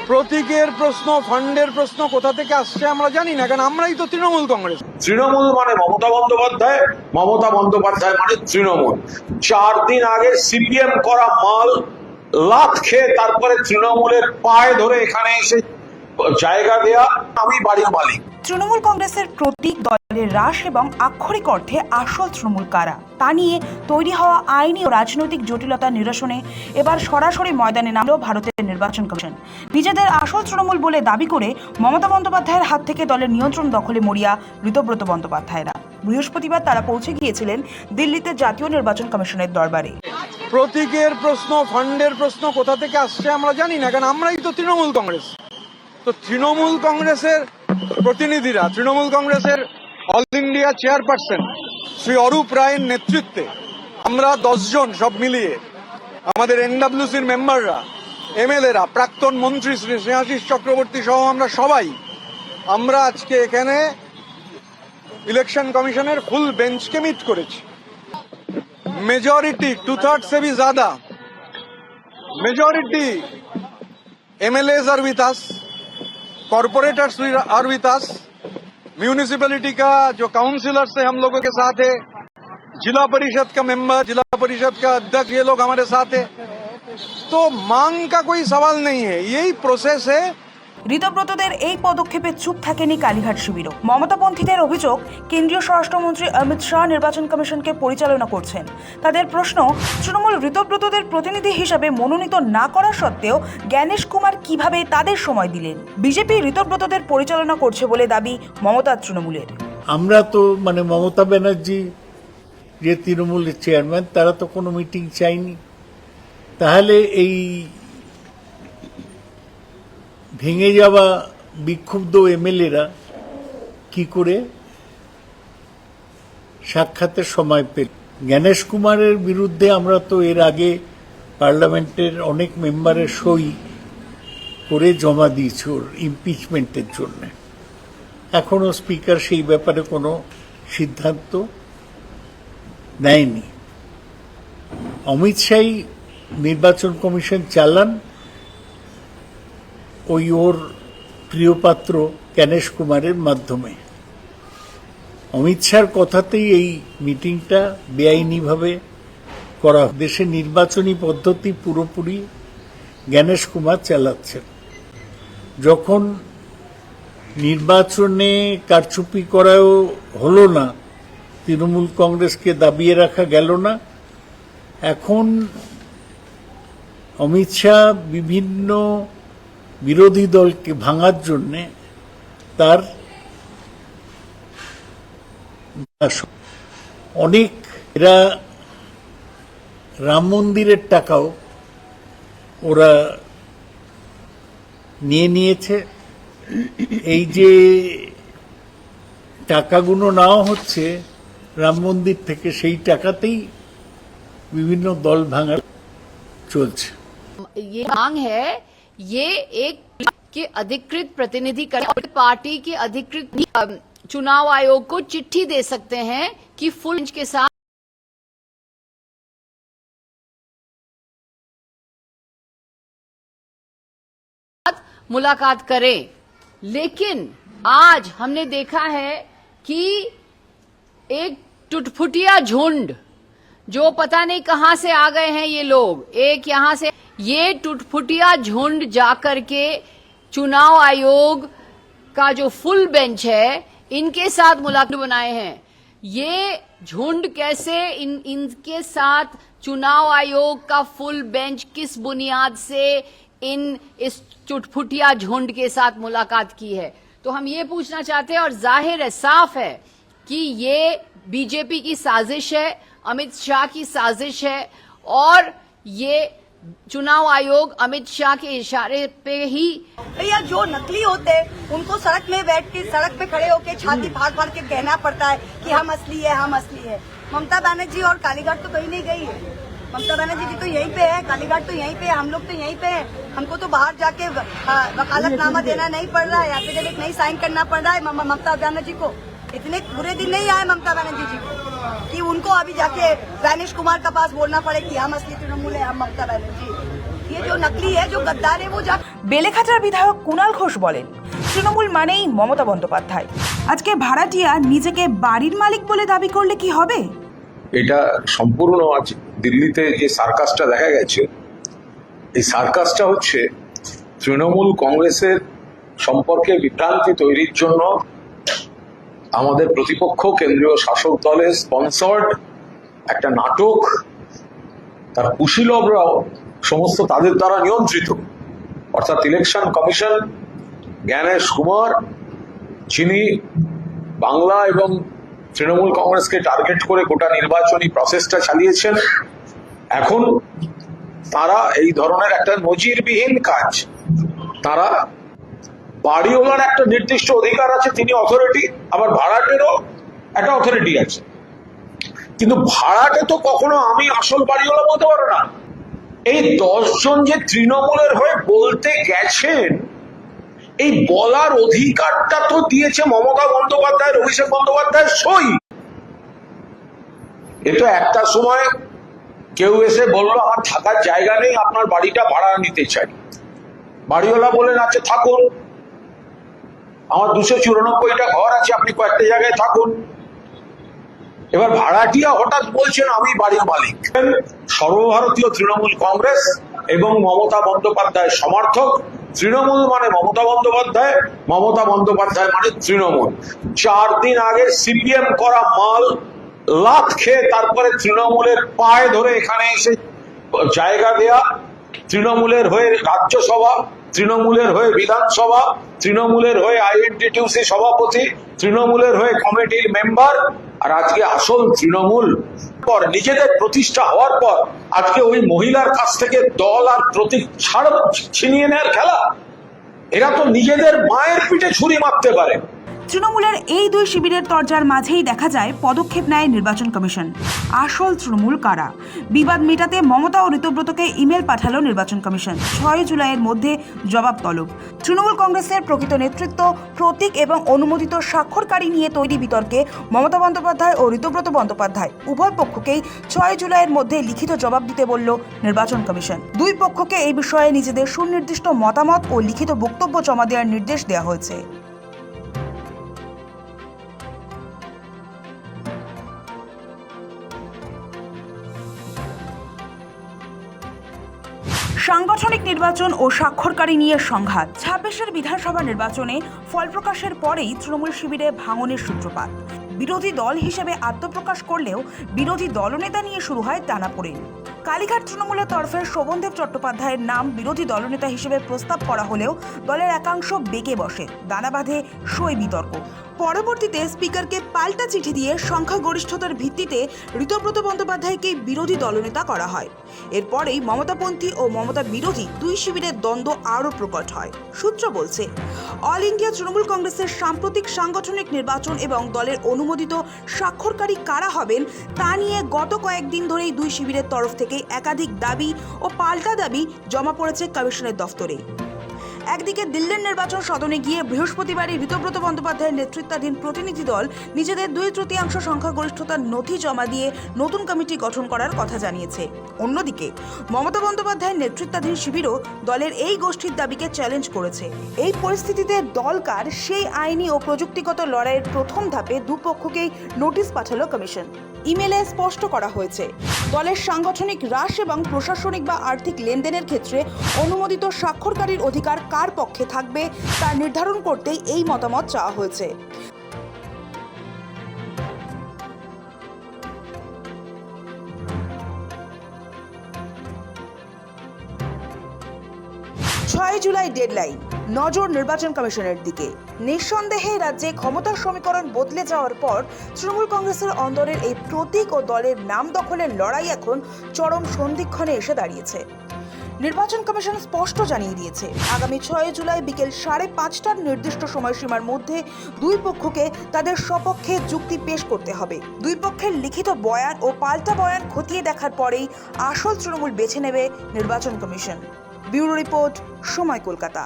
প্রতীকের প্রশ্ন, ফান্ডের প্রশ্ন কোথা থেকে আসছে আমরা জানি না, কারণ আমরাই তো তৃণমূল কংগ্রেস। তৃণমূল মানে মমতা বন্দ্যোপাধ্যায়, মমতা বন্দ্যোপাধ্যায় মানে তৃণমূল। 4 দিন আগে সিপিএম করা মাল লাত খেয়ে তারপরে তৃণমূলের পায়ে ধরে এখানে এসে জায়গা দেয়া, আমি বাড়ির মালিক। তৃণমূল কংগ্রেসের প্রতীক দলের হ্রাস এবং আক্ষরিক অর্থে আসল তৃণমূল কারা তা নিয়ে তৈরি হওয়া আইনি ও রাজনৈতিক জটিলতা নিরসনে এবার সরাসরি ময়দানে নামল ভারতের নির্বাচন কমিশন। নিজেদের আসল তৃণমূল বলে দাবি করে মমতা বন্দ্যোপাধ্যায়ের হাত থেকে দলের নিয়ন্ত্রণ দখলে মরিয়া ঋতব্রত বন্দ্যোপাধ্যায়রা বৃহস্পতিবার তারা পৌঁছে গিয়েছিলেন দিল্লিতে জাতীয় নির্বাচন কমিশনের দরবারে। প্রতীকের প্রশ্ন, ফান্ডের প্রশ্ন কোথা থেকে আসছে আমরা জানি না, কারণ আমরাই তো তৃণমূল কংগ্রেস। তো তৃণমূল কংগ্রেসের প্রতিনিধিরা, তৃণমূল কংগ্রেসের all India chairperson Shri Arup রায়ের নেতৃত্বে আমরা 10 জন সব মিলিয়ে, আমাদের এনডব্লিউসির মেম্বাররা, এমএলএরা, প্রাক্তন মন্ত্রী শ্রী স্নেহাশিস চক্রবর্তী সহ আমরা আজকে এখানে ইলেকশন কমিশনের ফুল বেঞ্চকে মিট করেছি। मेजॉरिटी 2/3 से भी ज्यादा majority MLAs are with us, corporators are with us, municipality का जो काउंसिलर्स है हम लोगों के साथ है, जिला परिषद का मेंबर, जिला परिषद का अध्यक्ष, ये लोग हमारे साथ है। तो मांग का कोई सवाल नहीं है, यही प्रोसेस है। ঋতব্রতদের এই পদক্ষেপে চুপ থাকেনি কালীঘাট শিবিরও। মমতাপন্থীদের অভিযোগ, কেন্দ্রীয় স্বরাষ্ট্রমন্ত্রী অমিত শাহ নির্বাচন কমিশনকে পরিচালনা করছেন। তাদের প্রশ্ন, তৃণমূল ঋতব্রতদের প্রতিনিধি হিসাবে মনোনীত না করা সত্ত্বেও জ্ঞানেশ কুমার কিভাবে তাদের সময় দিলেন। বিজেপি ঋতব্রতদের পরিচালনা করছে বলে দাবি মমতার তৃণমূলের। আমরা তো মমতা ব্যানার্জি যে তৃণমূলের চেয়ারম্যান, তারা তো কোনো মিটিং চাইনি। তাহলে এই ভেঙে যাওয়া বিক্ষুব্ধ এমএলএরা কি করে সাক্ষাতের সময় পেল? জ্ঞানেশ কুমারের বিরুদ্ধে আমরা তো এর আগে পার্লামেন্টের অনেক মেম্বারের সই করে জমা দিয়েছি ওর ইমপিচমেন্টের জন্য। এখনো স্পিকার সেই ব্যাপারে কোনো সিদ্ধান্ত নেয়নি। অমিত শাহই নির্বাচন কমিশন চালান, ওই ওর প্রিয়পাত্র জ্ঞানেশ কুমারের মাধ্যমে। অমিত শাহর কথাতেই এই মিটিংটা বেআইনিভাবে করা। দেশে নির্বাচনী পদ্ধতি পুরোপুরি জ্ঞানেশ কুমার চালাচ্ছেন। যখন নির্বাচনে কারচুপি করাও হলো না, তৃণমূল কংগ্রেসকে দাবিয়ে রাখা গেল না, এখন অমিত শাহ বিভিন্ন বিরোধী দলকে ভাঙার জন্যে তার অনেক, এরা রাম মন্দিরের টাকাও ওরা নিয়েছে। এই যে টাকাগুলো নেওয়া হচ্ছে রাম মন্দির থেকে, সেই টাকাতেই বিভিন্ন দল ভাঙা চলছে। ये मांग है, ये एक के अधिकृत प्रतिनिधि पार्टी के अधिकृत चुनाव आयोग को चिट्ठी दे सकते हैं कि फुल के साथ मुलाकात करें। लेकिन आज हमने देखा है कि एक टुटफुटिया झुंड, जो पता नहीं कहां से आ गए हैं ये लोग, एक यहां से, ये टुटफुटिया झुंड जाकर के चुनाव आयोग का जो फुल बेंच है इनके साथ मुलाकात बनाए हैं। ये झुंड कैसे इनके साथ चुनाव आयोग का फुल बेंच किस बुनियाद से इस चुटफुटिया झुंड के साथ मुलाकात की है, तो हम ये पूछना चाहते हैं। और जाहिर है, साफ है कि ये बीजेपी की साजिश है, अमित शाह की साजिश है, और ये चुनाव आयोग अमित शाह के इशारे पे ही। भैया, जो नकली होते हैं उनको सड़क में बैठ के, सड़क पे खड़े होके छाती फाड़ फाड़ के कहना पड़ता है कि हम असली है, हम असली है। ममता बनर्जी और कालीघाट तो कहीं नहीं गई है। ममता बनर्जी जी तो यहीं पे है, कालीघाट तो यहीं पे है, हम लोग तो यहीं पे है। हमको तो बाहर जाके वकालतनामा देना नहीं पड़ रहा है, एफिडेविट नहीं साइन करना पड़ रहा है। ममता बनर्जी को इतने बुरे दिन नहीं आए ममता बनर्जी जी को कि उनको अभी जाके জ্ঞানেশ कुमार का पास बोलना पड़े कि हम असली तृणमूल है, हम ममता बनर्जी। ये जो नकली है, जो गद्दार है, वो जा বেলেঘাটার বিধায়ক কুণাল ঘোষ বলেন, তৃণমূল মানেই মমতা বন্দ্যোপাধ্যায়। আজকে ভাড়াটিয়া নিজেকে বাড়ির মালিক বলে দাবি করলে কি হবে? এটা সম্পূর্ণ আজ দিল্লিতে যে সার্কাসটা দেখা গেছে, এই সার্কাসটা হচ্ছে তৃণমূল কংগ্রেসের সম্পর্কে বিভ্রান্তি তৈরির জন্য আমাদের প্রতিপক্ষ কেন্দ্রীয় শাসক দলের স্পন্সর্ড একটা নাটক। তার কুশীলবরাও সমস্ত তাদের দ্বারা নিয়ন্ত্রিত, অর্থাৎ ইলেকশন কমিশন, জ্ঞানেশ কুমার, যিনি বাংলা এবং তৃণমূল কংগ্রেসকে টার্গেট করে গোটা নির্বাচনী প্রসেসটা চালিয়েছেন, এখন তারা এই ধরনের একটা নজিরবিহীন কাজ, তারা বাড়িওয়ালার একটা নির্দিষ্ট অধিকার আছে, তিনি অথরিটি, আবার ভাড়াটেরও একটা অথরিটি আছে, কিন্তু ভাড়াটে তো কখনো আমি আসল বাড়িওয়ালা বলতে পারো না। এই 10 জন যে তৃণমূলের হয়ে বলতে গেছেন, এই বলার অধিকারটা তো দিয়েছে মমতা বন্দ্যোপাধ্যায়ের, অভিষেক বন্দ্যোপাধ্যায়ের সই। এটা একটা সময় কেউ এসে বললো আমার থাকার জায়গা নেই, আপনার বাড়িটা ভাড়া নিতে চাই। বাড়িওয়ালা বলেন আচ্ছা থাকুন, আমার 294টা ঘর আছে, আপনি কয়েকটা জায়গায় থাকুন। এবার ভাড়াটিয়া হঠাৎ বলছেন আমি বাড়ির মালিক। সর্বভারতীয় তৃণমূল কংগ্রেস এবং মমতা বন্দ্যোপাধ্যায়ের সমর্থক। তৃণমূল মানে মমতা বন্দ্যোপাধ্যায়, মমতা বন্দ্যোপাধ্যায় মানে তৃণমূল। 4 দিন আগে সিপিএম করা মাল লাত খেয়ে তারপরে তৃণমূলের পায়ে ধরে এখানে এসে জায়গা দেয়া, তৃণমূলের হয়ে রাজ্যসভা, তৃণমূলের হয়ে বিধানসভা, তৃণমূলের হয়ে আইএনটিটিউসি সভাপতি, তৃণমূলের হয়ে কমিটির মেম্বার, আর আজকে আসল তৃণমূল পর নিজেদের প্রতিষ্ঠা হওয়ার পর আজকে ওই মহিলার কাছ থেকে দল আর প্রতীক ছাড় ছিনিয়ে নেওয়ার খেলা। এরা তো নিজেদের মায়ের পিঠে ছুরি মারতে পারে। তৃণমূলের এই দুই শিবিরের তরজার মাঝেই দেখা যায় পদক্ষেপ নেয় নির্বাচন কমিশন। আসল তৃণমূল কারা? বিবাদ মেটাতে মমতা ও ঋতব্রতকে ইমেল পাঠালো নির্বাচন কমিশন। 6 জুলাইয়ের মধ্যে জবাব তলব। তৃণমূল কংগ্রেসের প্রকৃত নেতৃত্ব, প্রতীক এবং অনুমোদিত স্বাক্ষরকারী নিয়ে তৈরি বিতর্কে মমতা বন্দ্যোপাধ্যায় ও ঋতব্রত বন্দ্যোপাধ্যায় উভয় পক্ষকেই 6 জুলাইয়ের মধ্যে লিখিত জবাব দিতে বলল নির্বাচন কমিশন। দুই পক্ষকে এই বিষয়ে নিজেদের সুনির্দিষ্ট মতামত ও লিখিত বক্তব্য জমা দেওয়ার নির্দেশ দেওয়া হয়েছে। সাংগঠনিক নির্বাচন ও স্বাক্ষরকারী নিয়ে সংঘাত। 26-এর বিধানসভা নির্বাচনে ফল প্রকাশের পরেই তৃণমূল শিবিরে ভাঙনের সূত্রপাত। বিরোধী দল হিসেবে আত্মপ্রকাশ করলেও বিরোধী দলনেতা নিয়ে শুরু হয় টানাপোড়েন। কালীঘাট তৃণমূলের তরফে শোভনদেব চট্টোপাধ্যায়ের নাম বিরোধী দলনেতা হিসেবে প্রস্তাব করা হলেও দলের একাংশ বেঁকে বসে, দানা বাঁধে সই বিতর্ক। পরবর্তীতে স্পিকারকে পাল্টা চিঠি দিয়ে সংখ্যাগরিষ্ঠতার ভিত্তিতে ঋতব্রত বন্দ্যোপাধ্যায়কে বিরোধী দলনেতা করা হয়। এরপরেই মমতাপন্থী ও মমতা বিরোধী দুই শিবিরের দ্বন্দ্ব আরও প্রকট হয়। সূত্র বলছে, অল ইন্ডিয়া তৃণমূল কংগ্রেসের সাম্প্রতিক সাংগঠনিক নির্বাচন এবং দলের অনুমোদিত স্বাক্ষরকারী কারা হবেন তা নিয়ে গত কয়েকদিন ধরেই দুই শিবিরের তরফ থেকে একাধিক দাবি ও পাল্টা দাবি জমা পড়েছে কমিশনের দফতরে। একদিকে দিল্লির নির্বাচন সদনে গিয়ে বৃহস্পতিবারই ঋতব্রত বন্দ্যোপাধ্যায়ের নেতৃত্বাধীন প্রতিনিধি দল নিজেদের 2/3 সংখ্যাগরিষ্ঠতার নথি জমা দিয়ে নতুন কমিটি গঠন করার কথা জানিয়েছে। অন্যদিকে মমতা বন্দ্যোপাধ্যায়ের নেতৃত্বাধীন শিবিরও দলের এই গোষ্ঠীর দাবিকে চ্যালেঞ্জ করেছে। এই পরিস্থিতিতে দলকার সেই আইনি ও প্রযুক্তিগত লড়াইয়ের প্রথম ধাপে দুপক্ষকেই নোটিশ পাঠালো কমিশন। ইমেলে স্পষ্ট করা হয়েছে, দলের সাংগঠনিক হ্রাস এবং প্রশাসনিক বা আর্থিক লেনদেনের ক্ষেত্রে অনুমোদিত স্বাক্ষরকারীর অধিকার কার পক্ষে থাকবে তা নির্ধারণ করতেই এই মতামত চাওয়া হয়েছে। জুলাই ডেডলাইন, নজর নির্বাচন কমিশনের দিকে। নিঃসন্দেহে রাজ্যে ক্ষমতার সমীকরণ বদলে যাওয়ার পর তৃণমূল কংগ্রেসের অন্দরের এই প্রতীক ও দলের নাম দখলের লড়াই এখন চরম সন্ধিক্ষণে এসে দাঁড়িয়েছে। নির্বাচন কমিশন স্পষ্ট জানিয়ে দিয়েছে, আগামী 6 জুলাই বিকেল 5:30টার নির্দিষ্ট সময়সীমার মধ্যে দুই পক্ষকে তাদের সপক্ষে যুক্তি পেশ করতে হবে। দুই পক্ষের লিখিত বয়ান ও পাল্টা বয়ান খতিয়ে দেখার পরেই আসল তৃণমূল বেছে নেবে নির্বাচন কমিশন। ব্যুরো রিপোর্ট, সময় কলকাতা।